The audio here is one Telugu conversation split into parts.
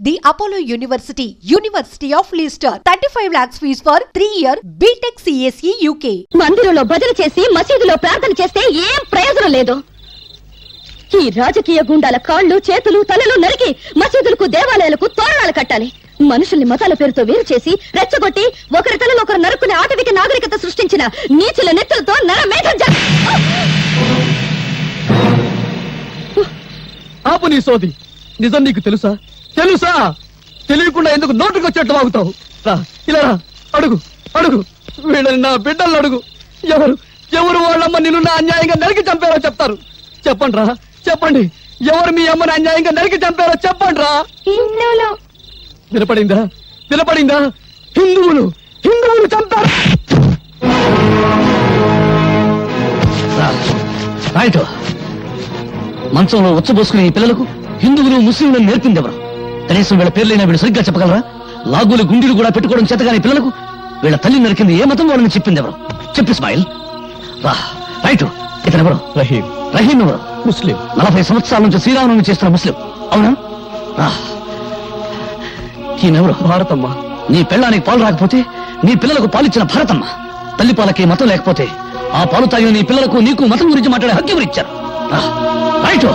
The Apollo University, University of Leicester, 35 lakhs fees for 3-year BTech CSE UK. మందిరంలో భజన చేసి మసీదులో ప్రార్థన చేస్తే ఏం ప్రయోజనం లేదు. ఈ రాజకీయ గుండాల కాళ్ళు చేతులు తలలు నరికి మసీదులకు దేవాలయాలకు తోరణాలు కట్టాలి. మనుషుల్ని మతాల పేరుతో వేరు చేసి రెచ్చగొట్టి ఒకరి తలలో ఒకరు నరుక్కునే ఆటవిక నాగరికత సృష్టించిన నీచుల నెత్తులతో నరమేధం ఆపు నీ సోది. నిజం నీకు తెలుసా? తెలియకుండా ఎందుకు నోటుకు వచ్చేట్టు వాగుతావు? రా, ఇలా రా, అడుగు అడుగు, వీళ్ళని నా బిడ్డలను అడుగు. ఎవరు వాళ్ళమ్మ నిన్ను నా అన్యాయంగా నరికి చంపారో చెప్తారు. చెప్పండి రా, చెప్పండి. ఎవరు మీ అమ్మని అన్యాయంగా నరికి చంపారో చెప్పండి రా. వినపడిందా? హిందువులు చంపారు. మంచంలో ఉచ్చబోసుకునే ఈ పిల్లలకు హిందువులు ముస్లింలను నేర్పింది ఎవరు? కనీసం వీళ్ళ పేర్లైనా వీళ్ళు సరిగ్గా చెప్పగలరా? లాగులు గుండీలు కూడా పెట్టుకోవడం చేతగాని పిల్లలకు వీళ్ళ తల్లి నరికింది ఏ మతం వాళ్ళని చెప్పింది ఎవరు? చెప్పు ఇస్మాయిల్. రైట్. ఇతను ఎవరు? రహీం ఎవరు? ముస్లిం. 40 సంవత్సరాల నుంచి శ్రీరామనవమి చేస్తున్న ముస్లిం. అవునా? ఈయనెవరు? భారతమ్మ. నీ పెళ్ళానికి పాలు రాకపోతే నీ పిల్లలకు పాలిచ్చిన భారతమ్మ. తల్లి పాలకి మతం లేకపోతే ఆ పాలు తాగిన నీ పిల్లలకు నీకు మతం గురించి మాట్లాడే హక్కు ఎవరు ఇచ్చారు? రైట్.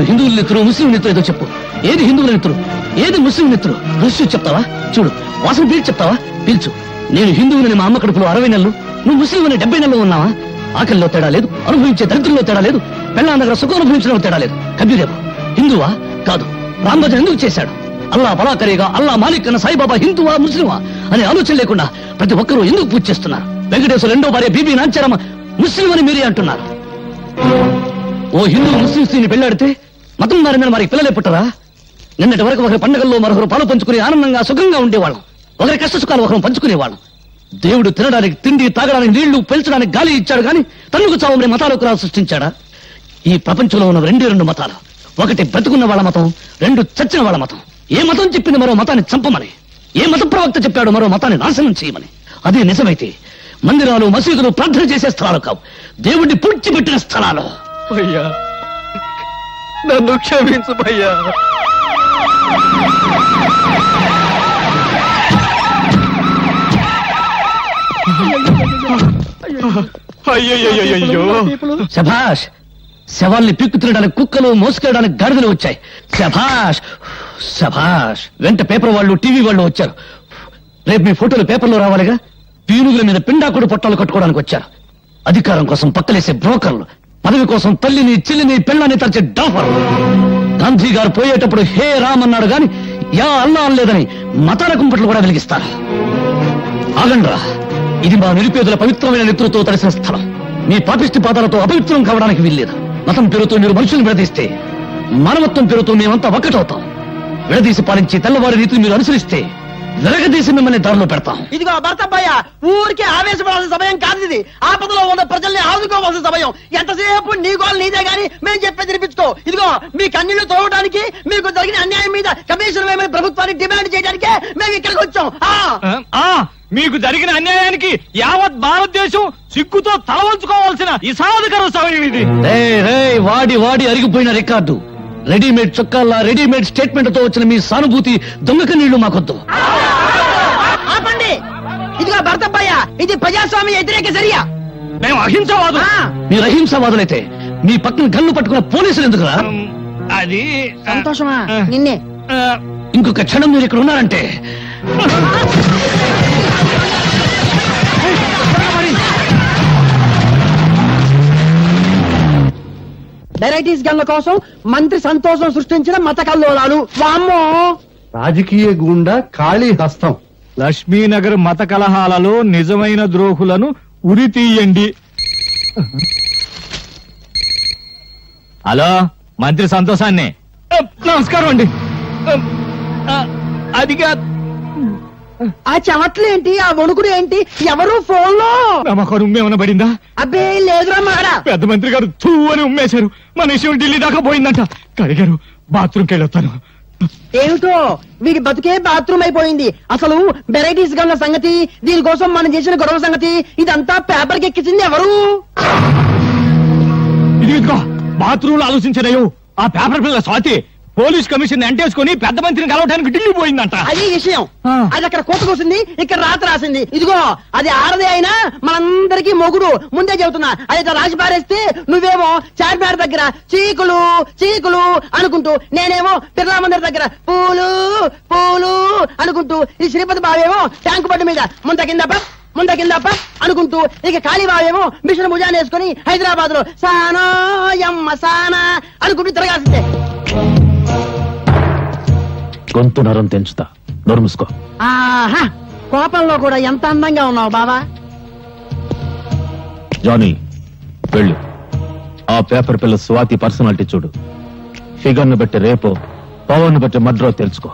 హిందువుల నెత్తురు ముస్లిం నెత్తురు ఏదో చెప్పు. ఏది హిందువుల నెత్తురు, ఏది ముస్లిం నెత్తురు? రుచి చెప్తావా? చూడు, వాసన పీల్చి చెప్తావా? పీల్చు. నేను హిందువులని మా అమ్మ కడుపులో 60 నెలలు, నువ్వు ముస్లిం అని 70 నెలలు ఉన్నావా? ఆకలిలో తేడా లేదు, అనుభవించే దరిద్రంలో తేడా లేదు, పెళ్ళాం దగ్గర సుఖం అనుభవించడంలో తేడా లేదు. కబీరేమో హిందువా? కాదు. రాంభజన్ ఎందుకు చేశాడు? అల్లా బలాకరిగా అల్లా మాలిక్ అన్న సాయిబాబా హిందువా ముస్లిమా అనే ఆలోచన లేకుండా ప్రతి ఒక్కరూ ఎందుకు పూజ చేస్తున్నారు? వెంకటేశ్వర 2వ భార్య బీబీ నాంచారమ్మ ముస్లిం అని మీరే అంటున్నారు. ఓ హిందూ ముస్లిం స్త్రీని పెళ్లాడితే మతం మారిందని మరి పిల్లలే పుట్టరా? నిన్నటి వరకు ఒకరి పండుగల్లో మరొకరు పాలు పంచుకుని ఆనందంగా సుఖంగా ఉండేవాళ్ళం. ఒకరి కష్ట సుఖాలు ఒకరు పంచుకునేవాళ్ళం. దేవుడు తినడానికి తిండి, తాగడానికి నీళ్లు, పెంచడానికి గాలి ఇచ్చాడు గాని తన్నుకు చావమని మతాలకు రా సృష్టించాడా? ఈ ప్రపంచంలో ఉన్న 2 మతాలు. ఒకటి బ్రతుకున్న వాళ్ళ మతం, 2 చచ్చిన వాళ్ళ మతం. ఏ మతం చెప్పింది మరో మతాన్ని చంపమని? ఏ మత ప్రవక్త చెప్పాడు మరో మతాన్ని నాశనం చేయమని? అదే నిజమైతే మందిరాలు మసీదులు ప్రార్థన చేసే స్థలాలు కావు, దేవుడిని పూడ్చిపెట్టిన స్థలాలు. భయ్యా, నన్ను క్షమించు భయ్యా. శభాష్. శవాల్ని పిక్కు తినడానికి కుక్కలు, మోసుకెళ్ళడానికి గాడిదలు వచ్చాయి. శభాష్. వెంట పేపర్ వాళ్ళు, టీవీ వాళ్ళు వచ్చారు. రేపు మీ ఫోటోలు పేపర్లో రావాలిగా. పీనుగుల మీద పిండాకుడు పొట్టాలు కట్టుకోవడానికి వచ్చారు. అధికారం కోసం పక్కలేసే బ్రోకర్లు, పదవి కోసం తల్లిని, చెల్లిని, పెళ్ళాన్ని తరచే డాఫర్లు. గాంధీ గారు పోయేటప్పుడు హే రామ్ అన్నాడు గాని యా అల్లా అనలేదని మతాల కుంపట్లు కూడా వెలిగిస్తారు. ఆగండ్రా, ఇది మా నిరుపేదల పవిత్రమైన నెత్తులతో తడిసిన స్థలం. మీ పాపిష్టి పాదాలతో అపవిత్రం కావడానికి వీల్లేదు. మతం పేరుతో మీరు మనుషుల్ని విడదీస్తే మానవత్వం పేరుతో మేమంతా ఒక్కటవుతాం. విడదీసి పాలించి తెల్లవారి రీతిని మీరు అనుసరిస్తే వెరగదీసి మిమ్మల్ని దారిలో పెడతాం. ఇదిగో భర్తయ్య, ఊరికే ఆవేశపడాల్సిన సమయం కాదు ఇది. ఆపదలో ఉన్న ప్రజల్ని ఆదుకోవాల్సిన సమయం. ఎంతసేపు నీ గోలు నీదే గాని మేము చెప్పే తినిపించుకో. ఇదిగో మీ కన్నీళ్లు తోవడానికి, మీకు జరిగిన అన్యాయం మీద కమిషన్ వేయమని ప్రభుత్వాన్ని డిమాండ్ చేయడానికే మేము ఇక్కడికి వచ్చాం. మీకు జరిగిన అన్యాయానికి యావత్ భారతదేశం సిగ్గుతో తలవంచుకోవాల్సిన ఇసాధకర సమయం ఇది. వాడి అరిగిపోయిన రికార్డు. రెడీమేడ్ చొక్కాల్లా రెడీమేడ్ స్టేట్మెంట్ తో వచ్చిన మీ సానుభూతి దొంగక నీళ్లు మాకొద్దు. ఆపండి. ఇదిగో భర్తయ్య, ఇది ప్రజాస్వామ్య వ్యతిరేక చర్య. మేము అహింసవాదులు. మీరు అహింసవాదులైతే మీ పక్కన గన్ను పట్టుకున్న పోలీసులు ఎందుకురా? అది సంతోషమా నిన్నే. ఇంకొక క్షణం మీరు ఇక్కడ ఉన్నారంటే డైరైటీస్ గన్ల కోసం మంత్రి సంతోషం సృష్టించిన మత కల్లోలాలు. వామ్మో, రాజకీయ గుండా ఖాళీ హస్తం. లక్ష్మీనగర్ మత కలహాలలో నిజమైన ద్రోహులను ఉరి తీయండి. హలో, మంత్రి సంతోషాన్ని. నమస్కారం అండి. అదిగా ఆ చెమట్లేంటి, ఆ వణుకుడు ఏంటి? ఎవరు ఫోన్ లో? నమ్మకం ఉమ్మేమన్నా పడిందా? అబ్బే లేదురా మాడా. పెద్ద మంత్రి గారు తూ అని ఉమ్మేశారు. మన విషయం ఢిల్లీ దాకా పోయిందంట. కడిగారు, బాత్రూమ్కి వెళ్ళొస్తాను. ఏమిటో వీడి బతుకే బాత్రూమ్ అయిపోయింది. అసలు వెరైటీస్ గా ఉన్న సంగతి, దీనికోసం మనం చేసిన గొడవ సంగతి, ఇదంతా పేపర్కి ఎక్కించింది ఎవరు? ఇదిగో బాత్రూమ్ లో ఆలోచించలేవు. ఆ పేపర్ పిల్ల స్వాతి పోలీస్ కమిషన్ ఎంటేసుకుని పెద్ద మంత్రిని కలవడానికి ఢిల్లీ పోయిందంట. అది విషయం. ఆ. అది అక్కడ కోత కూసింది, ఇక్కడ రాత రాసింది. ఇదిగో అది ఆడదే అయినా మనందరికీ మొగుడు. ముందే చెబుతున్నా. అది రాసి పారేస్తే నువ్వేమో చార్మినార్ దగ్గర చీకులు చీకులు అనుకుంటూ, నేనేమో బిర్లా మందిర్ దగ్గర పూలు పూలు అనుకుంటూ, ఈ శ్రీపతి బావేమో ట్యాంకు బండి మీద ముంద కిందప్ప అనుకుంటూ, ఇక కాళీబావేమో మిషన్ భుజాన్ని వేసుకుని హైదరాబాద్ లో సానా యమ్మ సానా అనుకుంటూ తిరగాల్సిందే. గొంతు నరం తెంచుతా, నోరు మూసుకో. ఆహా, కోపంలో కూడా ఎంత అందంగా ఉన్నావు బావా. జానీ వెళ్ళు. ఆ పేపర్ పిల్ల స్వాతి పర్సనాలిటీ చూడు. ఫిగర్ ను బట్టి రేపో, పవర్ ను బట్టి మడ్రో తెలుసుకో.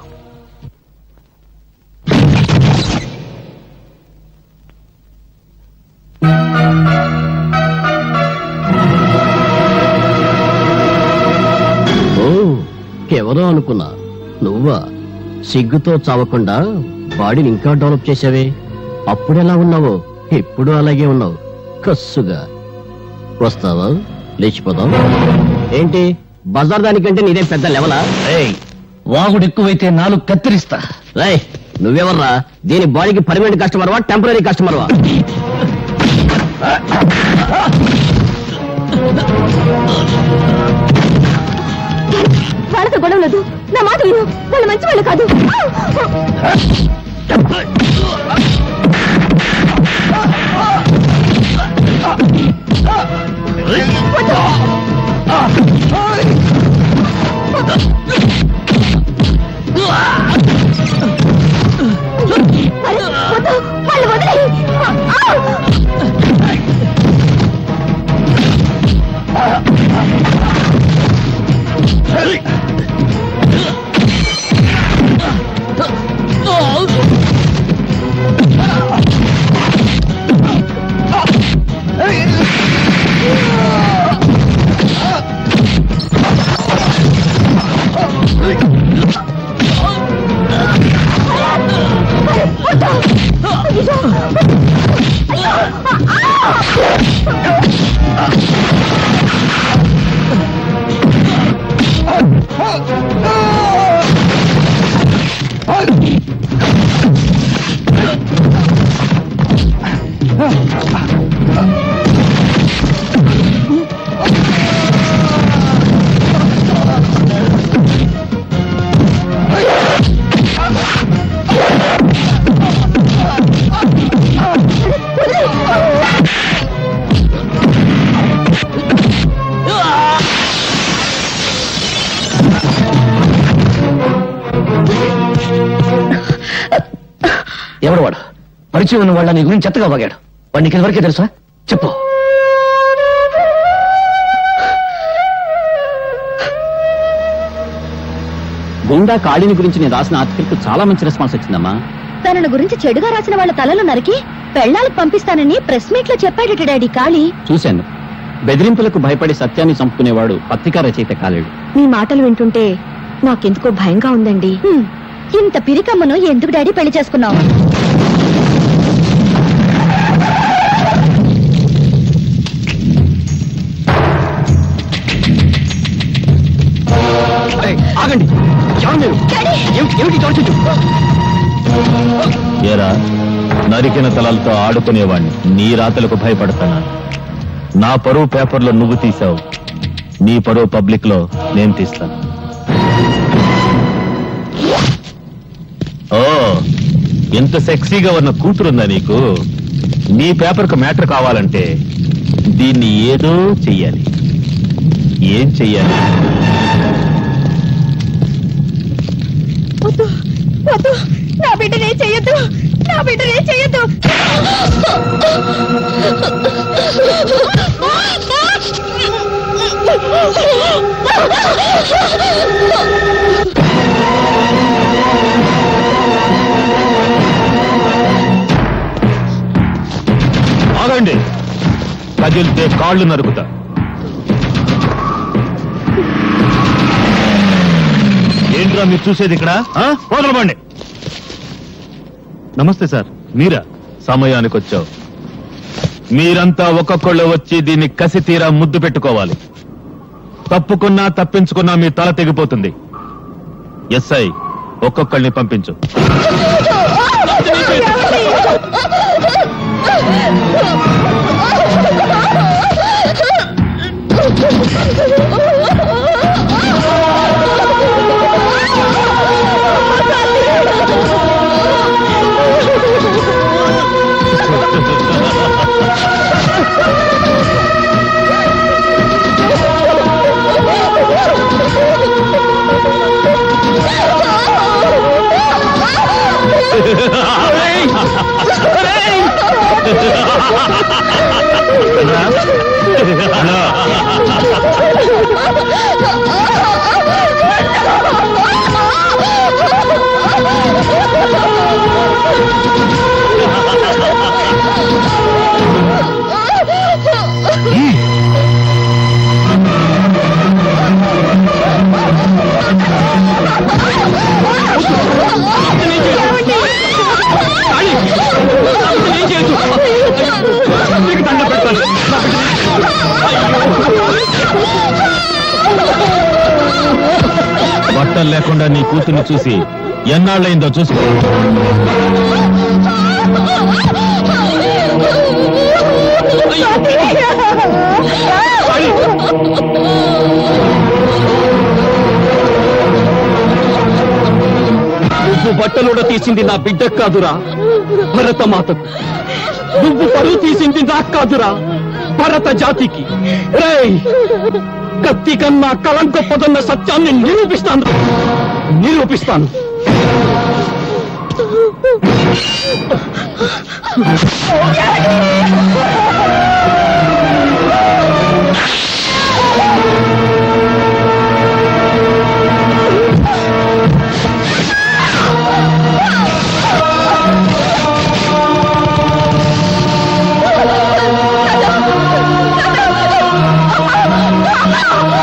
ఎవరో అనుకున్నా, నువ్వా? సిగ్గుతో చావకుండా బాడీని ఇంకా డెవలప్ చేసావే. అప్పుడెలా ఉన్నావో ఇప్పుడు అలాగే ఉన్నావు, కస్సుగా. వస్తావా? లేచిపోదాం. ఏంటి బజార్ దానికంటే నీదే పెద్ద లెవలా? వాగుడు ఎక్కువైతే నాలుగు కత్తిరిస్తా. రేయ్, నువ్వెవర్రా? దీని బాడీకి పర్మనెంట్ కస్టమర్వా, టెంపరీ కస్టమర్వా? వాళ్ళతో గొడవ లేదు, నా మాట విను. వాళ్ళు మంచి వాళ్ళు కాదు. వాళ్ళు వదిలేయ్. ఎవడు వాడు? పరిచయం ఉన్న వాళ్ళ నీ గురించి చెత్తగా వాగాడు. వాడు నీకు వరకే తెలుసా? చెప్పు. గుండా కాళీని గురించి నేను రాసిన ఆర్టికల్ చాలా మంచి రెస్పాన్స్ వచ్చిందమ్మా. తనను గురించి చెడుగా రాసిన వాళ్ళ తలలు నరికి పెళ్ళాలకు పంపిస్తానని ప్రెస్ మీట్ లో చెప్పాడట డాడీ కాళీ. చూశాను. బెదిరింపులకు భయపడి సత్యాన్ని చంపుకునేవాడు పత్రికా రచయిత కాలేడు. మీ మాటలు వింటుంటే నాకెందుకో భయంగా ఉందండి. ఇంత పిరికమ్మను ఎందుకు డాడీ పెళ్లి చేసుకున్నావు? ఆగండి. ఏరా, నరికిన తలలతో ఆడుకునేవాణ్ణి నీ రాతలకు భయపడతానా? నా పరువు పేపర్లో నువ్వు తీసావు, నీ పరువు పబ్లిక్ లో నేను తీస్తాను. ఓ, ఎంత సెక్సీగా ఉన్న కూతురుందా నీకు? నీ పేపర్ కు మ్యాటర్ కావాలంటే దీన్ని ఏదో చెయ్యాలి. ఏం చెయ్యాలి? నా బిడ్డనే చెయ్యొద్దు, నా బిడ్డనే చెయ్యొద్దు. ఆగండి. కదిలితే కాళ్ళు నరుకుతా. ఏంట్రా మీరు చూసేది ఇక్కడ వదలబండి. నమస్తే సార్, మీరా? సమయానికి వచ్చావు. మీరంతా ఒక్కొక్కళ్ళు వచ్చి దీన్ని కసి తీరా ముద్దు పెట్టుకోవాలి. తప్పుకున్నా తప్పించుకున్నా మీ తల తెగిపోతుంది. ఎస్ఐ, ఒక్కొక్కళ్ళని పంపించు. బట్టలు లేకుండా నీ కూతుర్ని చూసి ఎన్నాళ్ళైందో చూసుకో. నువ్వు బట్టలుడ తీసింది నా బిడ్డకు కాదురా, భరతమాతకు. నువ్వు పరువు తీసింది నాకు కాదురా, భరత జాతికి. రేయ్, కత్తి కన్నా కలం గొప్పదన్న సత్యాన్ని నిరూపిస్తాను.